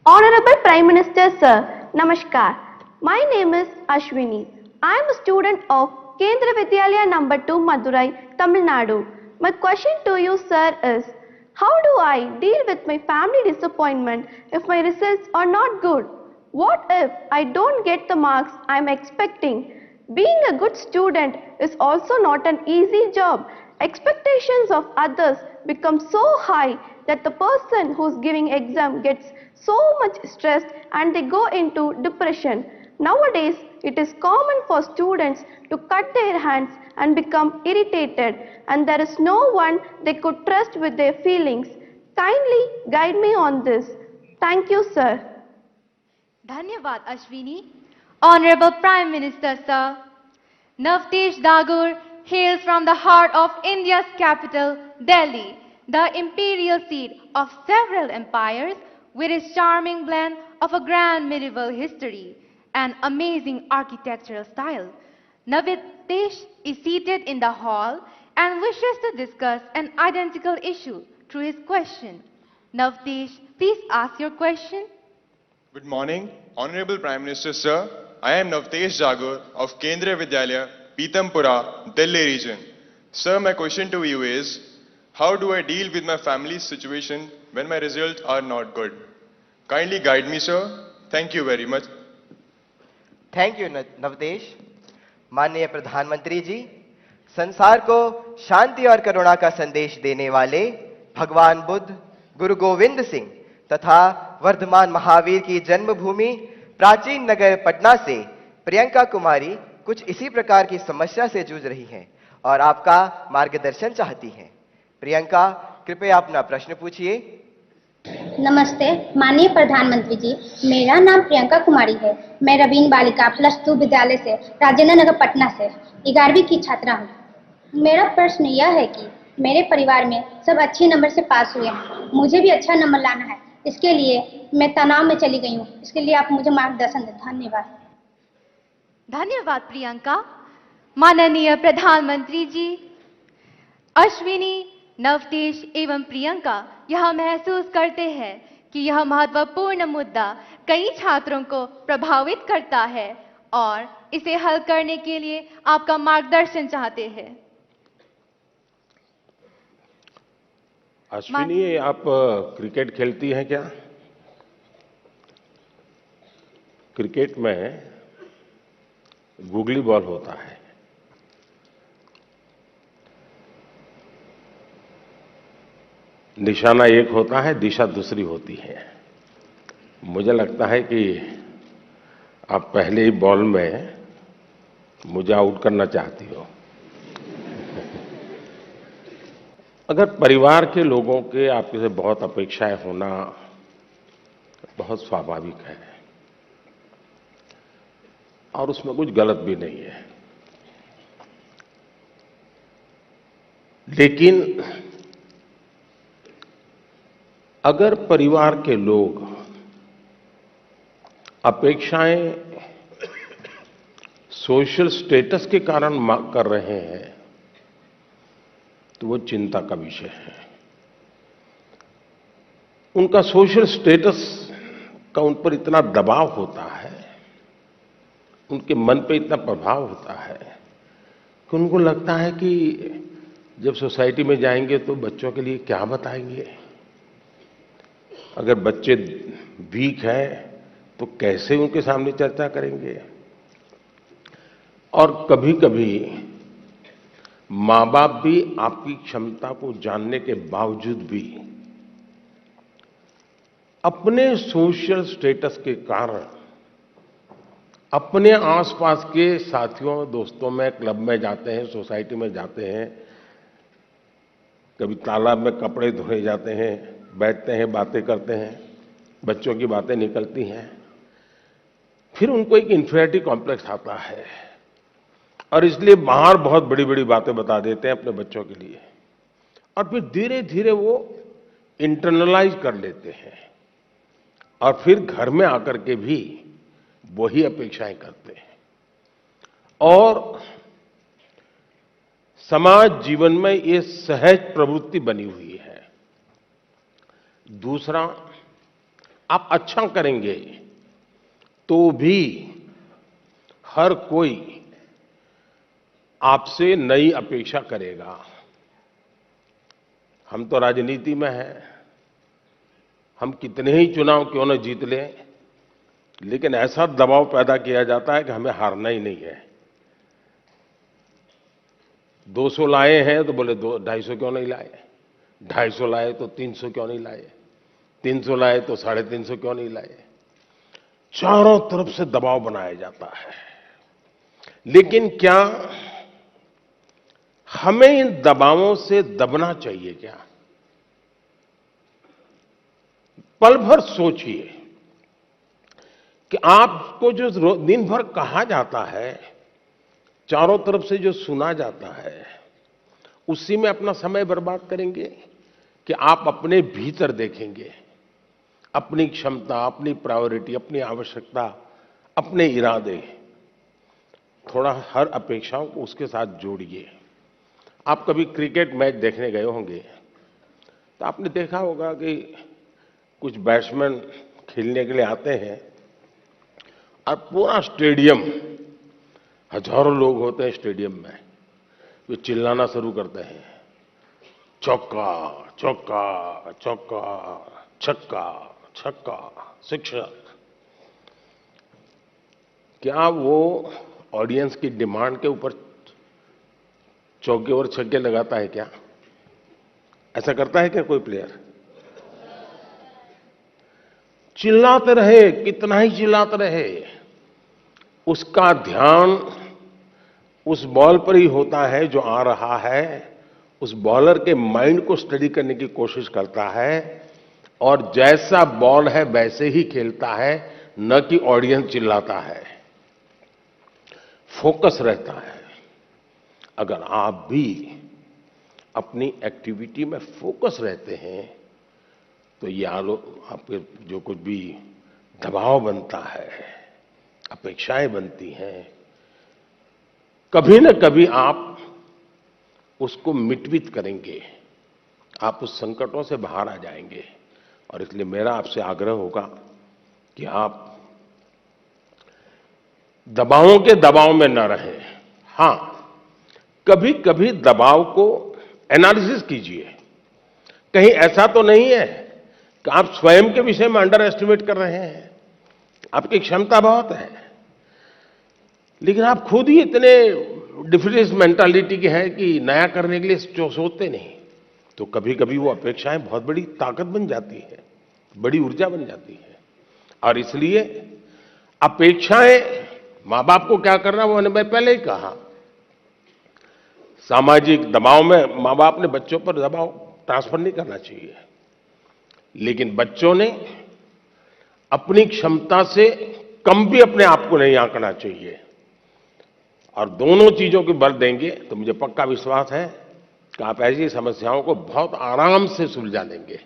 Honorable Prime Minister Sir, Namaskar. My name is Ashwini. I am a student of Kendra Vidyalaya number 2 Madurai, Tamil Nadu. My question to you sir is, how do I deal with my family disappointment if my results are not good? What if I don't get the marks I am expecting? Being a good student is also not an easy job. Expectations of others become so high that the person who's giving exam gets so much stressed and they go into depression. Nowadays, it is common for students to cut their hands and become irritated, and there is no one they could trust with their feelings. Kindly guide me on this. Thank you, sir. Dhanyavad Ashwini. Honorable Prime Minister Sir, Navtesh Dagur hails from the heart of India's capital, Delhi, the imperial seat of several empires, with its charming blend of a grand medieval history and amazing architectural style. Navtesh is seated in the hall and wishes to discuss an identical issue through his question. Navtesh, please ask your question. Good morning, Honorable Prime Minister Sir. I am Navtesh Jagur of Kendra Vidyalaya, Pitampura, Delhi region. Sir, my question to you is, how do I deal with my family's situation when my results are not good? Kindly guide me, sir. Thank you very much. Thank you Navdesh. माननीय प्रधानमंत्री जी, संसार को शांति और करुणा का संदेश देने वाले भगवान बुद्ध, गुरु गोविंद सिंह तथा वर्धमान महावीर की जन्मभूमि प्राचीन नगर पटना से प्रियंका कुमारी कुछ इसी प्रकार की समस्या से जूझ रही हैं और आपका मार्गदर्शन चाहती हैं। प्रियंका, कृपया अपना प्रश्न पूछिए। नमस्ते माननीय प्रधानमंत्री जी, मेरा नाम प्रियंका कुमारी है। मैं रवीन बालिका +2 विद्यालय से राजेंद्र नगर पटना से 11वीं की छात्रा हूँ। मेरा प्रश्न यह है कि मेरे परिवार में सब अच्छे नंबर से पास हुए हैं, मुझे भी अच्छा नंबर लाना है। इसके लिए मैं तनाव में चली गई हूँ, इसके लिए आप मुझे मार्गदर्शन दें। धन्यवाद। धन्यवाद प्रियंका। माननीय प्रधानमंत्री जी, अश्विनी, नवतेश एवं प्रियंका यह महसूस करते हैं कि यह महत्वपूर्ण मुद्दा कई छात्रों को प्रभावित करता है और इसे हल करने के लिए आपका मार्गदर्शन चाहते हैं। अश्विनी, आप क्रिकेट खेलती हैं क्या? क्रिकेट में गूगली बॉल होता है। निशाना एक होता है, दिशा दूसरी होती है। मुझे लगता है कि आप पहले ही बॉल में मुझे आउट करना चाहती हो। अगर परिवार के लोगों के आपके से बहुत अपेक्षाएं होना बहुत स्वाभाविक है और उसमें कुछ गलत भी नहीं है, लेकिन अगर परिवार के लोग अपेक्षाएं सोशल स्टेटस के कारण कर रहे हैं तो वो चिंता का विषय है। उनका सोशल स्टेटस का उन पर इतना दबाव होता है, उनके मन पे इतना प्रभाव होता है कि उनको लगता है कि जब सोसाइटी में जाएंगे तो बच्चों के लिए क्या बताएंगे, अगर बच्चे वीक हैं तो कैसे उनके सामने चर्चा करेंगे। और कभी कभी मां बाप भी आपकी क्षमता को जानने के बावजूद भी अपने सोशल स्टेटस के कारण अपने आसपास के साथियों दोस्तों में क्लब में जाते हैं, सोसाइटी में जाते हैं, कभी तालाब में कपड़े धोए जाते हैं, बैठते हैं, बातें करते हैं, बच्चों की बातें निकलती हैं, फिर उनको एक इन्फीरियरिटी कॉम्प्लेक्स आता है और इसलिए बाहर बहुत बड़ी बड़ी बातें बता देते हैं अपने बच्चों के लिए और फिर धीरे धीरे वो इंटरनलाइज कर लेते हैं और फिर घर में आकर के भी वही अपेक्षाएं करते हैं। और समाज जीवन में ये सहज प्रवृत्ति बनी हुई है। दूसरा, आप अच्छा करेंगे तो भी हर कोई आपसे नई अपेक्षा करेगा। हम तो राजनीति में हैं, हम कितने ही चुनाव क्यों न जीत लें, लेकिन ऐसा दबाव पैदा किया जाता है कि हमें हारना ही नहीं है। 200 लाए हैं तो बोले 250 क्यों नहीं लाए, 250 लाए तो 300 क्यों नहीं लाए, 300 लाए तो 350 क्यों नहीं लाए। चारों तरफ से दबाव बनाया जाता है। लेकिन क्या हमें इन दबावों से दबना चाहिए क्या? पल भर सोचिए कि आपको जो दिन भर कहा जाता है, चारों तरफ से जो सुना जाता है, उसी में अपना समय बर्बाद करेंगे कि आप अपने भीतर देखेंगे, अपनी क्षमता, अपनी प्रायोरिटी, अपनी आवश्यकता, अपने इरादे, थोड़ा हर अपेक्षाओं को उसके साथ जोड़िए। आप कभी क्रिकेट मैच देखने गए होंगे तो आपने देखा होगा कि कुछ बैट्समैन खेलने के लिए आते हैं और पूरा स्टेडियम, हजारों लोग होते हैं स्टेडियम में, वे चिल्लाना शुरू करते हैं, चौका चौका चौका, छक्का छक्का, शिक्षक। क्या वो ऑडियंस की डिमांड के ऊपर चौके और छक्के लगाता है क्या? ऐसा करता है क्या कोई प्लेयर? चिल्लाते रहे, कितना ही चिल्लाते रहे, उसका ध्यान उस बॉल पर ही होता है जो आ रहा है। उस बॉलर के माइंड को स्टडी करने की कोशिश करता है और जैसा बॉल है वैसे ही खेलता है, न कि ऑडियंस चिल्लाता है। फोकस रहता है। अगर आप भी अपनी एक्टिविटी में फोकस रहते हैं तो ये आपके जो कुछ भी दबाव बनता है, अपेक्षाएं बनती हैं, कभी न कभी आप उसको मिटवित करेंगे, आप उस संकटों से बाहर आ जाएंगे। और इसलिए मेरा आपसे आग्रह होगा कि आप दबावों के दबाव में न रहें। हां, कभी कभी दबाव को एनालिसिस कीजिए। कहीं ऐसा तो नहीं है कि आप स्वयं के विषय में अंडर एस्टिमेट कर रहे हैं। आपकी क्षमता बहुत है, लेकिन आप खुद ही इतने डिफरेंस मेंटालिटी के हैं कि नया करने के लिए सोचते नहीं। तो कभी कभी वो अपेक्षाएं बहुत बड़ी ताकत बन जाती है, बड़ी ऊर्जा बन जाती है। और इसलिए अपेक्षाएं, मां बाप को क्या करना वो मैं पहले ही कहा, सामाजिक दबाव में मां बाप ने बच्चों पर दबाव ट्रांसफर नहीं करना चाहिए, लेकिन बच्चों ने अपनी क्षमता से कम भी अपने आप को नहीं आंकना चाहिए। और दोनों चीजों की बल देंगे तो मुझे पक्का विश्वास है कि आप ऐसी समस्याओं को बहुत आराम से सुलझा लेंगे।